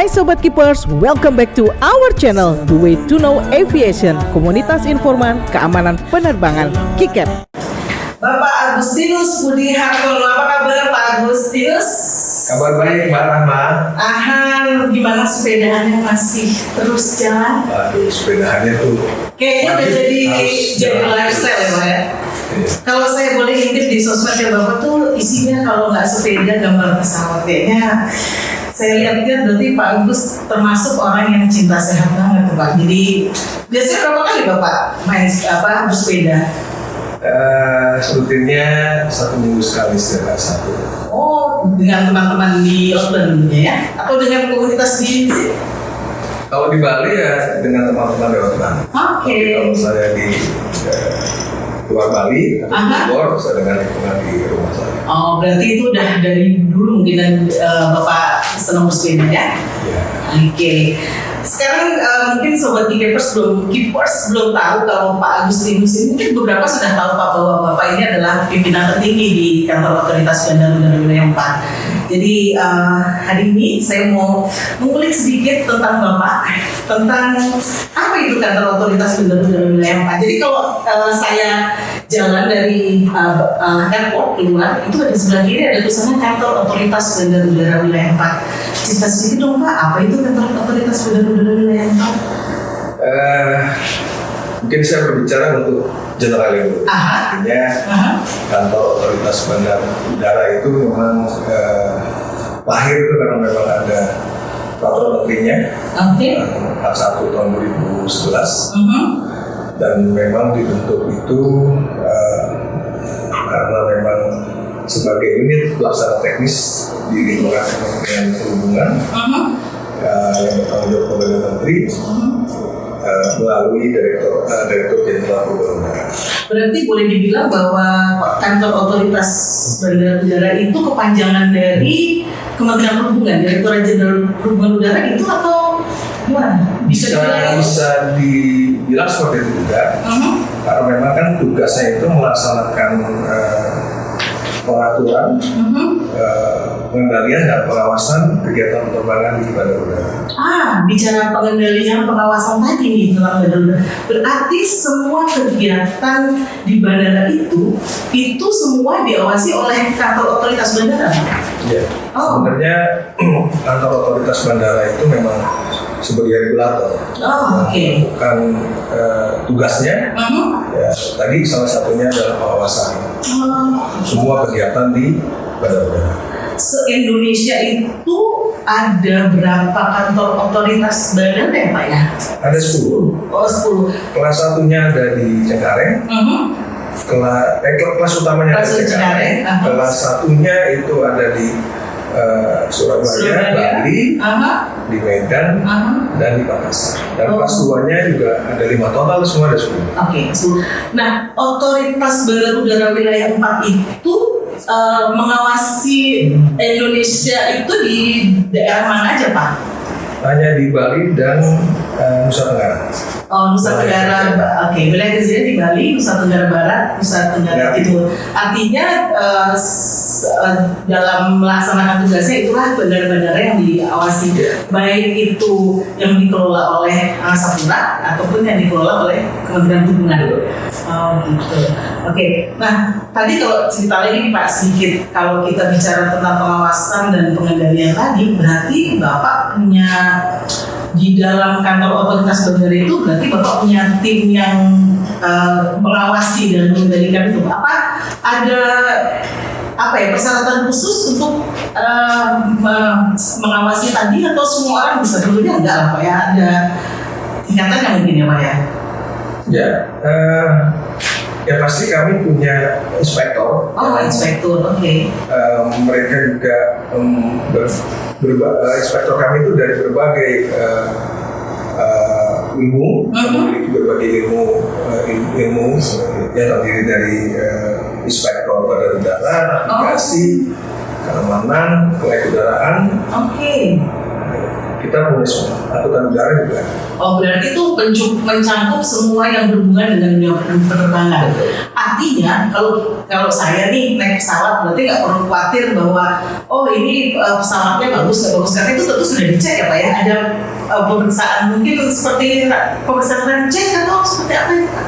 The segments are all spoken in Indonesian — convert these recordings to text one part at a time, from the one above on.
Hai Sobat Keepers, welcome back to our channel The Way to Know Aviation, komunitas informan keamanan penerbangan KICAP. Bapak Agustinus Budi Hartono, apa kabar Pak Agustinus? Kabar baik Mbak Rahma. Gimana sepedaannya masih terus jalan? Aduh, sepedaannya tuh kayaknya udah jadi lifestyle ya Pak ya? Iya. Kalau saya boleh intip di sosmed Bapak tuh isinya kalau nggak sepeda gambar pesawat kayaknya. Saya lihat berarti Pak Agus termasuk orang yang cinta sehat banget Pak. Jadi biasanya berapa kali Bapak main bersepeda? Rutinnya 1 minggu sekali setiap satu. Oh, dengan teman-teman di outbound ya? Atau dengan komunitas di sini? Kalau di Bali ya dengan teman-teman lewat Bali. Oke. Kalau saya di luar Bali, atau di luar, saya dengan lingkungan di rumah saya. Oh, berarti itu udah dari dulu mungkin dan Bapak senang bersepeda ya? Ya. Oke. Sekarang mungkin Sobat Keepers belum tahu kalau Pak Agustinus ini mungkin beberapa sudah tahu Pak bahwa Bapak ini adalah pimpinan tertinggi di kantor otoritas Bandara Udara Wilayah 4. Jadi hari ini saya mau mengulik sedikit tentang Bapak, tentang apa itu kantor otoritas Bandara Udara Wilayah 4. Jadi kalau saya jalan dari airport keluar, itu di sebelah kiri ada tulisannya kantor otoritas Bandara Udara Wilayah 4. Cerita sedikit dong Pak, apa itu kantor otoritas Bandara Udara Wilayah 4? Mungkin saya berbicara untuk general dulu. Artinya kantor otoritas bandara udara itu memang lahir itu karena memang ada peraturan menterinya Nomor 1 tahun 2011 dan memang dibentuk itu karena memang sebagai unit pelaksana teknis di lingkungan Kementerian Perhubungan yang bertanggung jawab Perdana Menteri melalui Direktur Jenderal Perhubungan Udara. Berarti boleh dibilang bahwa kantor otoritas bandara udara itu kepanjangan dari Kementerian Perhubungan, Direktur Jenderal Perhubungan Udara itu atau gimana? Bisa dibilang seperti itu juga. Karena memang kan tugasnya itu melaksanakan pengaturan, pengendalian dan pengawasan kegiatan penerbangan di bandara udara. Bicara pengendalian pengawasan tadi nih tentang bandara udara. Berarti semua kegiatan di bandara itu semua diawasi oleh kantor otoritas bandara? Ya, sebenarnya kantor otoritas bandara itu memang sebagai regulator melakukan tugasnya. Ya, tadi salah satunya adalah pengawasan semua kegiatan di bandara udara. Se-Indonesia itu ada berapa kantor otoritas bandara ya Pak ya? Ada 10. Oh 10. Kelas satunya ada di Cengkareng. Kelas utamanya ada di Cengkareng. Kelas satunya itu ada di Surabaya, Bali, di Medan, dan di Makassar. Dan kelas 2-nya juga ada 5 total, semua ada 10. Oke, 10. Nah, otoritas bandara udara wilayah 4 itu mengawasi Indonesia itu di daerah mana aja Pak? Hanya di Bali dan Nusa Tenggara. Oh, Nusa Tenggara. Oke, wilayah kerjanya di Bali, Nusa Tenggara Barat, Nusa Tenggara Timur. Artinya dalam melaksanakan tugasnya itulah bandara-bandara yang diawasi, baik itu yang dikelola oleh Angkasa Pura ataupun yang dikelola oleh Kementerian Perhubungan. Oh, gitu. Oke. Nah, tadi kalau cerita lagi nih Pak sedikit, kalau kita bicara tentang pengawasan dan pengendalian tadi, berarti Bapak punya di dalam kantor otoritas bandara itu berarti Bapak punya tim yang mengawasi dan mengendalikan itu. Apa ada persyaratan khusus untuk mengawasi tadi atau semua orang bisa? Dulunya enggak lah Pak ya, ada tingkatannya mungkin ya Pak ya? Ya pasti kami punya inspektor. Inspektur, oke. Mereka juga inspektor kami itu dari berbagai ilmu, memiliki berbagai ilmu yang terdiri dari inspektor bandara udara, navigasi, keamanan, kelayakudaraan. Oke. Kita kita punya semua, angkutan udara juga. Oh, berarti itu mencangkup semua yang berhubungan dengan dunia penerbangan. Artinya kalau saya nih naik pesawat berarti nggak perlu khawatir bahwa ini pesawatnya bagus nggak bagus, karena itu tentu sudah dicek ya Pak ya. Ada pemeriksaan mungkin seperti pemeriksaan rancek atau seperti apa ya Pak?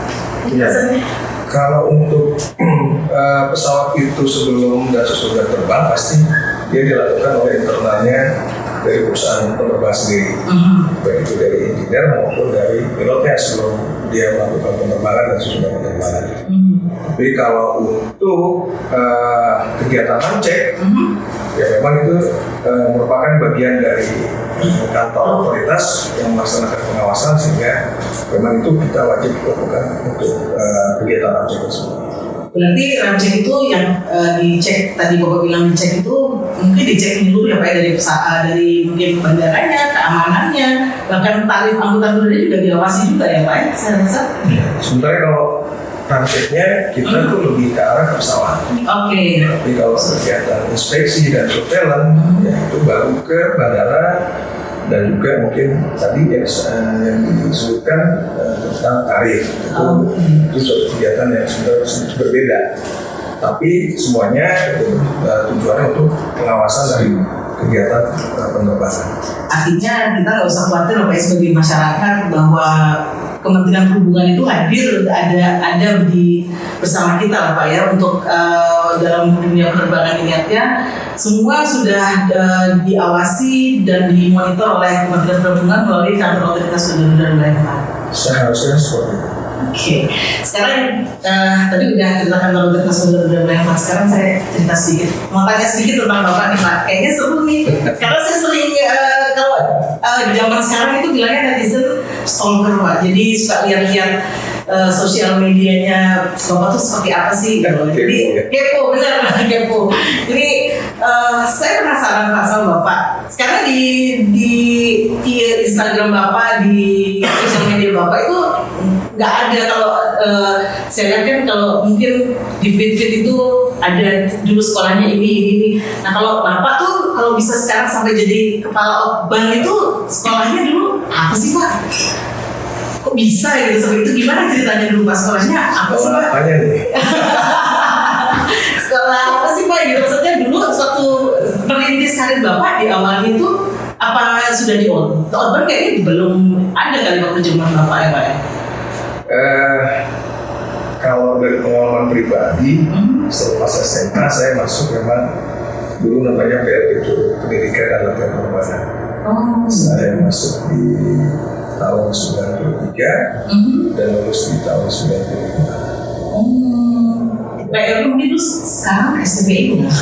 Iya. Kalau untuk pesawat itu sebelum dan sesudah terbang pasti dia dilakukan oleh internalnya dari perusahaan penerbang sendiri, baik itu dari engineer maupun dari pilotnya sebelum dia melakukan penerbangan dan sesudah penerbangan. Tapi kalau untuk kegiatan rancek, ya memang itu merupakan bagian dari kantor otoritas yang melaksanakan pengawasan, sehingga memang itu kita wajib lakukan untuk kegiatan rancek tersebut. Berarti rancek itu yang dicek, tadi Bapak bilang dicek itu mungkin dicek dulu ya Pak ya, dari mungkin bandaranya, keamanannya, bahkan tarif angkutan udara juga diawasi juga ya Pak ya, saya rasa. Sementara kalau ranceknya kita tuh lebih ke arah pesawat. Oke. Tapi kalau kegiatan inspeksi dan surveillance, ya itu baru ke bandara, dan juga mungkin tadi yang disebutkan tentang tarif. Itu suatu kegiatan yang sebenarnya berbeda. Tapi semuanya tujuannya untuk pengawasan dari kegiatan penerbangan. Artinya kita nggak usah khawatir Pak sebagai masyarakat bahwa Kementerian Perhubungan itu hadir ada bersama kita lah Pak ya untuk dalam dunia penerbangan ini, artinya semua sudah diawasi dan dimonitor oleh Kementerian Perhubungan melalui kantor otoritas udara wilayah. Seharusnya seperti itu. Oke, sekarang tadi udah cerita kantor otoritas udara wilayah. Sekarang saya cerita sedikit, mau tanya sedikit tentang Bapak nih Pak. Kayaknya seru nih, karena saya sering kalau di zaman sekarang itu bilangnya netizen stalker Pak. Jadi suka lihat-lihat sosial medianya Bapak tuh seperti apa sih? Jadi kepo, benar kepo. Jadi saya penasaran Pak sama Bapak. Sekarang di Instagram Bapak, di sosial media Bapak itu nggak ada. Kalau saya lihat kan kalau mungkin di feed itu ada dulu sekolahnya ini. Nah kalau Bapak tuh kalau bisa sekarang sampai jadi kepala bank itu sekolahnya dulu apa sih Pak? Kok bisa gitu seperti itu? Gimana ceritanya dulu Pak, sekolahnya apa sih Pak? Apanya nih? Sekolah apa sih Pak? Gitu maksudnya dulu suatu merintis karir Bapak di awalnya itu apa sudah di outbound kayaknya belum ada kali waktu zaman Bapak ya Pak ya? Kalau dari pengalaman pribadi, setelah SMA saya masuk memang dulu namanya PLT Pendidikan dan Latihan Penerbangan. Saya masuk di tahun 93 dan lulus di tahun 95. PLT mungkin itu sekarang STPI udah?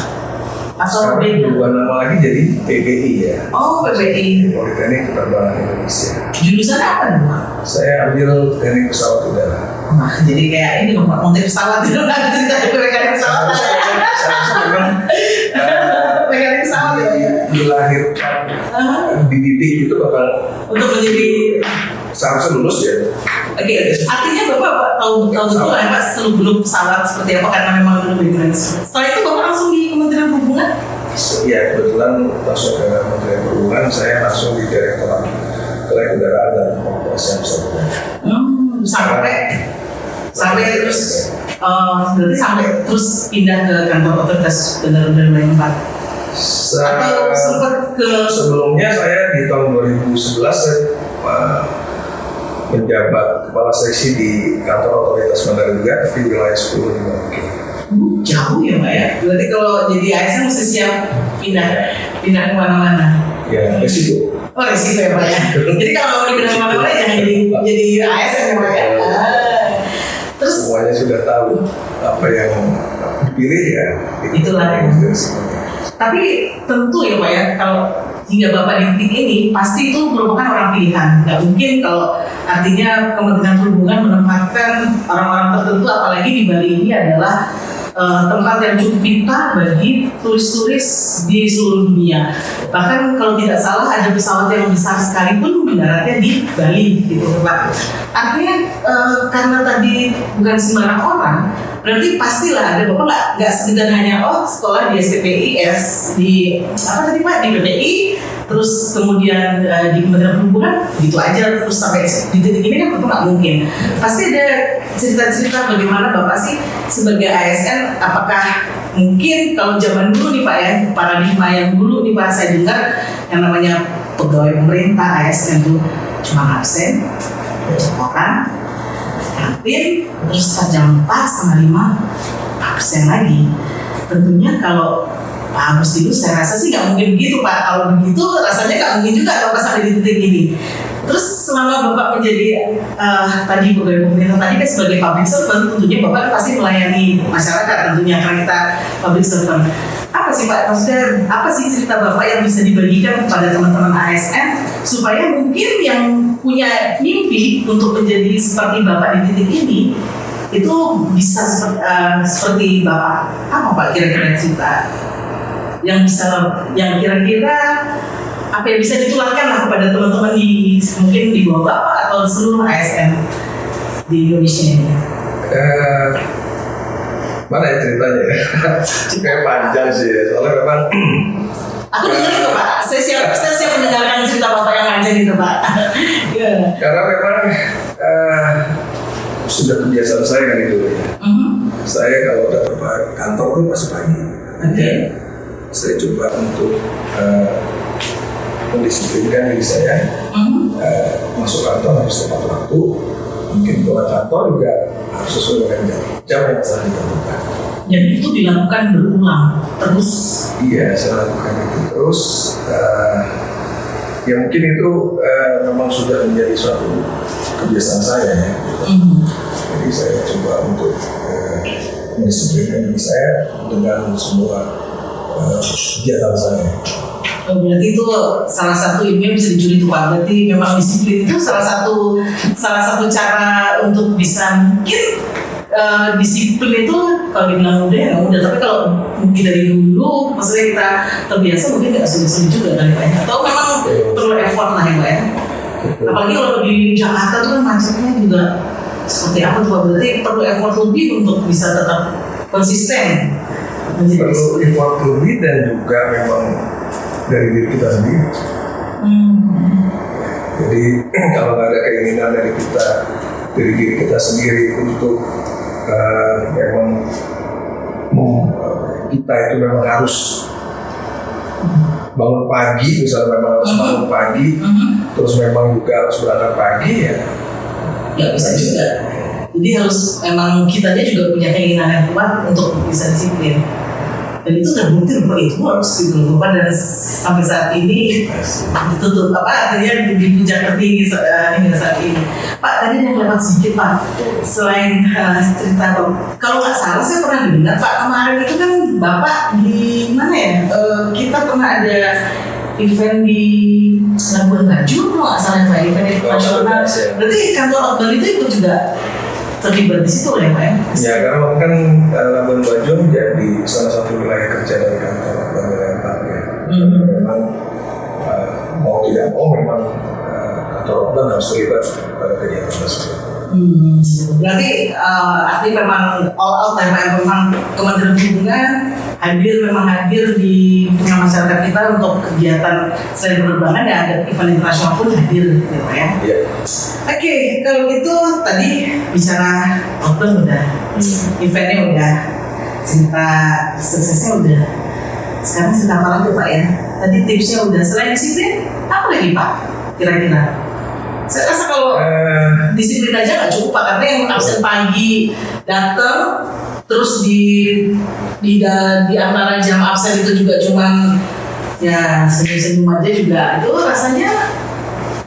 Atau sekarang berubah nama lagi jadi PPI ya. Oh PPI. Politeknik Penerbangan Indonesia. Jurusan apa nih? Saya ambil teknik pesawat udara. Nah, jadi kayak ini dong Pak, montir pesawat itu kan cerita mekanik pesawat. Saya memang Mekanik pesawat ya. dilahirkan dididik itu bakal Untuk menjadi seharusnya lulus ya. Oke, artinya Bapak tahu dulu lah Pak sebelum pesawat seperti apa, karena memang dulu background. Setelah itu Bapak langsung di Kementerian Perhubungan? Ya kebetulan masuk ke Kementerian Perhubungan, saya langsung di Direktorat Kelaudaraan dan Pengoperasian Pesawat Udara. Sampai terus berarti sampai terus pindah ke kantor otoritas udara wilayah 4. Atau sempat ke sebelumnya saya di tahun 2011 saya menjabat kepala seksi di kantor otoritas bandara juga, tapi wilayah 10 di Maluku. Jauh ya Pak ya? Berarti kalau jadi ASN mesti siap pindah kemana-mana. Ya, resiko. Oh resiko ya Pak ya? Jadi kalau mau dipindah kemana-mana jangan jadi ASN ya Pak ya? Terus semuanya sudah tahu apa yang dipilih ya. Itulah ya. Tapi tentu ya Pak ya, kalau hingga Bapak di titik ini pasti itu merupakan orang pilihan. Nggak mungkin kalau artinya Kementerian Perhubungan menempatkan orang-orang tertentu, apalagi di Bali ini adalah tempat yang cukup pintar bagi turis-turis di seluruh dunia. Bahkan kalau tidak salah ada pesawat yang besar sekalipun mendaratnya di Bali gitu Pak. Artinya karena tadi bukan sembarang orang, berarti pastilah ada Bapak nggak sekedar hanya sekolah di STPI, di apa tadi Pak, di PPI, terus kemudian di Kementerian Perhubungan gitu aja terus sampai di titik ini kan tentu nggak mungkin. Pasti ada cerita-cerita bagaimana Bapak sih sebagai ASN, apakah mungkin kalau zaman dulu nih Pak ya, paradigma yang dulu nih Pak saya dengar yang namanya pegawai pemerintah ASN itu cuma absen, orang, kantin, terus jam 4, setengah 5 absen lagi. Tentunya kalau Pak Agustinus saya rasa sih nggak mungkin begitu Pak. Kalau begitu rasanya nggak mungkin juga Bapak sampai di titik ini. Terus selama Bapak menjadi tadi pegawai pemerintah tadi kan sebagai public servant, tentunya Bapak pasti melayani masyarakat tentunya karena kita public servant. Apa sih Pak, maksudnya apa sih cerita Bapak yang bisa dibagikan kepada teman-teman ASN supaya mungkin yang punya mimpi untuk menjadi seperti Bapak di titik ini itu bisa seperti Bapak? Apa Pak kira-kira cerita yang bisa, yang kira-kira apa yang bisa ditularkan lah kepada teman-teman di mungkin di bawah Bapak atau seluruh ASN di Indonesia ini? Mana ya ceritanya? Kayak panjang sih ya, soalnya memang aku dengar itu Pak, saya siap mendengarkan cerita Bapak yang panjang itu Pak. Yeah. Karena memang sudah kebiasaan saya kan itu ya. Saya kalau datang ke kantor itu pasti pagi. Okay. Saya coba untuk mendisiplinkan diri saya, masuk kantor harus tepat waktu, mungkin pulang kantor juga harus sesuai dengan jam yang telah ditentukan. Dan itu dilakukan berulang terus. Iya, saya lakukan itu terus. Ya mungkin itu memang sudah menjadi suatu kebiasaan saya ya. Jadi saya coba untuk mendisiplinkan diri saya dengan semua kegiatan saya. Berarti itu salah satu ilmu yang bisa dicuri tuh Pak. Berarti memang disiplin itu salah satu cara untuk bisa mungkin disiplin itu kalau dibilang mudah ya mudah, tapi kalau mungkin dari dulu maksudnya kita terbiasa mungkin nggak sulit-sulit juga kali Pak ya. Atau memang perlu effort lah ya Pak ya. Apalagi kalau di Jakarta tuh kan macetnya juga seperti apa tuh Pak. Berarti perlu effort lebih untuk bisa tetap konsisten. Perlu effort lebih dan juga memang dari diri kita sendiri. Jadi kalau nggak ada keinginan dari diri kita sendiri untuk memang kita itu memang harus bangun pagi, misalnya memang harus bangun pagi, terus memang juga harus berangkat pagi ya. Nggak bisa juga. Jadi harus memang kitanya juga punya keinginan yang kuat untuk bisa disiplin. Dan itu terbukti bahwa itu harus gitu loh Pak, dan sampai saat ini ditutup artinya dipuja tertinggi hingga saat ini. Pak tadi yang lewat sedikit Pak, selain cerita kalau nggak salah saya pernah dengar Pak kemarin itu kan Bapak di mana ya, kita pernah ada event di Labuan Bajo kalau nggak salah Pak, event internasional. Berarti kantor Akbar itu ikut juga terlibat di situ ya Pak ya? Ya karena kan Labuan Bajo menjadi salah satu wilayah kerja dari kantor Akbar wilayah 4 ya. Memang mau tidak mau memang kantor Akbar harus terlibat pada kegiatan tersebut. Berarti artinya memang all out ya Pak, memang Kementerian Perhubungan memang hadir di tengah masyarakat kita untuk kegiatan selain penerbangan dan ada event internasional pun hadir gitu Pak ya. Iya. Oke, kalau gitu tadi bicara outbound udah, eventnya udah, cerita suksesnya udah. Sekarang cerita apa lagi Pak ya? Tadi tipsnya udah, selain disiplin, apa lagi Pak? Kira-kira? Saya rasa kalau disiplin aja nggak cukup Pak, karena yang absen pagi datang, terus di antara jam absen itu juga cuman ya senyum-senyum aja juga, itu rasanya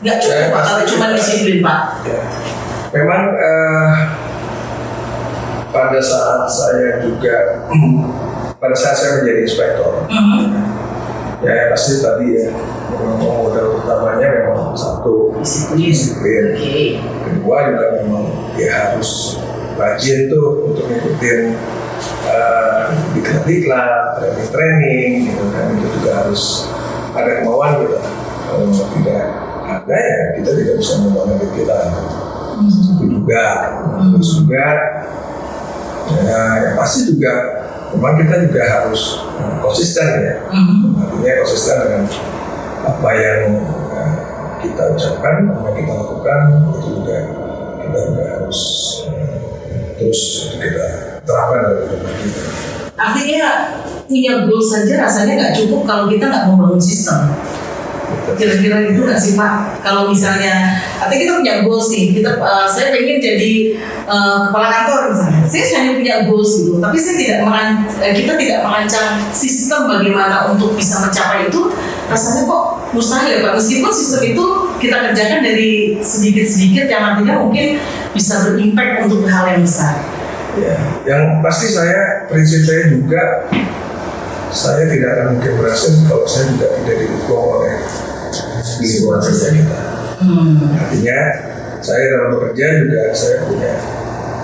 nggak cukup Pak, kalau cuma disiplin Pak. Ya. Memang pada saat saya menjadi inspektor, ya pasti tadi ya modal utamanya memang satu disiplin. Kedua juga memang ya harus rajin tuh untuk ngikutin diklat, training gitu kan, itu juga harus ada kemauan gitu. Kalau tidak ada ya kita tidak bisa membangun diri kita. Itu juga, terus juga ya pasti juga memang kita juga harus konsisten ya. Artinya konsisten dengan apa yang kita ucapkan, apa yang kita lakukan itu juga kita harus terus kita terapkan dalam hidup kita. Artinya punya goal saja rasanya nggak cukup kalau kita nggak membangun sistem. Kira-kira itu nggak sih Pak? Kalau misalnya, artinya kita punya goals sih, saya pengen jadi kepala kantor misalnya. Saya hanya punya goals gitu, tapi kita tidak merancang sistem bagaimana untuk bisa mencapai itu. Rasanya kok mustahil ya Pak. Meskipun sistem itu kita kerjakan dari sedikit-sedikit yang nantinya mungkin bisa berimpact untuk hal yang besar. Ya, yang pasti prinsip saya juga, saya tidak akan mungkin berhasil kalau saya juga tidak didukung oleh lingkungan kerja kita. Artinya saya dalam bekerja juga saya punya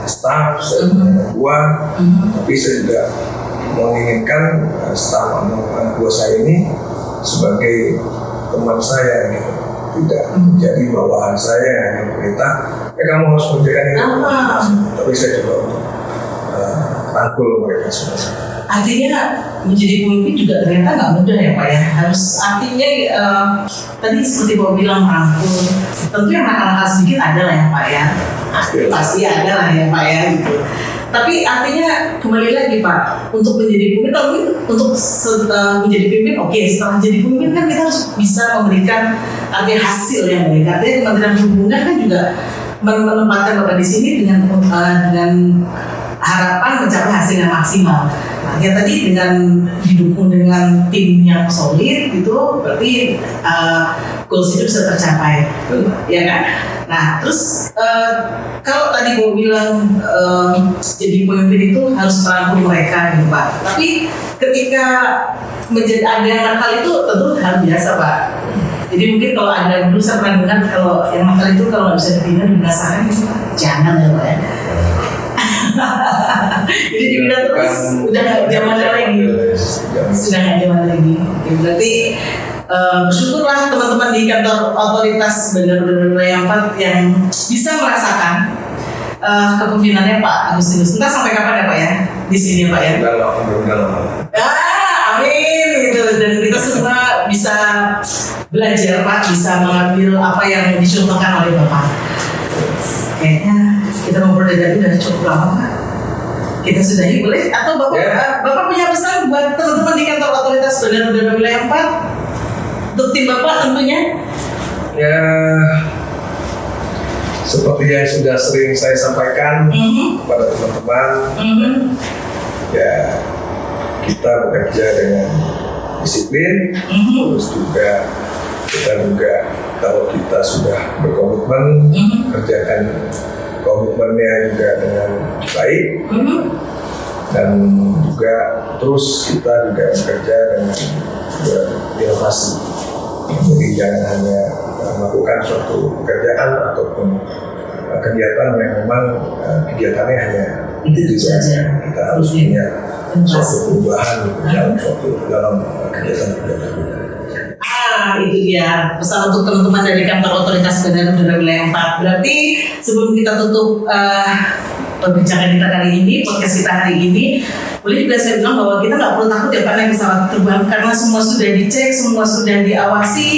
staff, saya punya buah, tapi saya juga menginginkan staff anak buah saya ini sebagai teman saya gitu. Tidak menjadi bawahan saya yang perintah, kamu harus mengerjakan ini. Tapi saya coba untuk rangkul mereka semua. Artinya menjadi pemimpin juga ternyata nggak mudah ya Pak ya. Harus artinya tadi seperti Bapak bilang rangkul. Tentu yang nakal-nakal sedikit ada lah ya Pak ya. Pasti ada lah ya Pak ya gitu. Tapi artinya kembali lagi Pak, untuk menjadi pemimpin, kalau untuk menjadi pemimpin, oke, setelah menjadi pemimpin kan kita harus bisa memberikan artinya hasil yang baik. Artinya Kementerian Perhubungan kan juga menempatkan Bapak di sini dengan harapan mencapai hasil yang maksimal. Nah, ya tadi dengan didukung dengan tim yang solid itu berarti goals itu bisa tercapai, ya kan? Nah, terus kalau tadi gue bilang jadi pemimpin itu harus merangkul mereka, gitu Pak. Tapi ketika menjadi ada yang nakal itu tentu hal biasa Pak. Jadi mungkin kalau ada yang dulu saya pernah dengar kalau yang nakal itu kalau nggak bisa dipindah dibinasakan gitu Pak. Jangan ya Pak ya. Jadi dipindah terus udah nggak zamannya lagi. Sudah nggak zaman lagi. Ya, berarti bersyukurlah teman-teman di kantor otoritas Bandara Wilayah 4 yang bisa merasakan kepemimpinannya Pak Agustinus. Entah sampai kapan ya Pak ya di sini Pak ya. Amin gitu, dan kita semua bisa belajar Pak, bisa mengambil apa yang dicontohkan oleh Bapak. Kayaknya kita ngobrol dari tadi udah cukup lama Pak. Kita sudahi boleh? Atau Bapak punya pesan buat teman-teman di kantor otoritas Bandara Wilayah 4? Untuk tim Bapak tentunya? Ya, seperti yang sudah sering saya sampaikan kepada teman-teman, ya kita bekerja dengan disiplin, terus juga kita juga kalau kita sudah berkomitmen, kerjakan komitmennya juga dengan baik, dan juga terus kita juga bekerja dengan berinovasi. Jadi jangan hanya melakukan suatu pekerjaan ataupun kegiatan yang memang kegiatannya hanya itu saja. Kita harus punya suatu perubahan dalam kegiatan-kegiatan kita. Itu dia pesan untuk teman-teman dari kantor otoritas Bandara Wilayah 4. Berarti sebelum kita tutup perbincangan kita kali ini, podcast kita hari ini, boleh juga saya bilang bahwa kita nggak perlu takut ya Pak naik pesawat terbang, karena semua sudah dicek, semua sudah diawasi.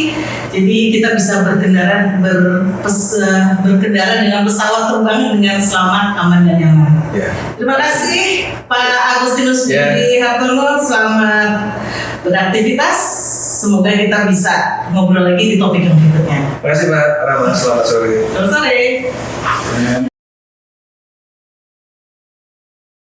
Jadi kita bisa berkendara dengan pesawat terbang dengan selamat, aman dan nyaman. Terima kasih Pak Agustinus Budi Hartono, selamat beraktivitas. Semoga kita bisa ngobrol lagi di topik yang berikutnya. Terima kasih Pak Rama, selamat sore. Selamat sore.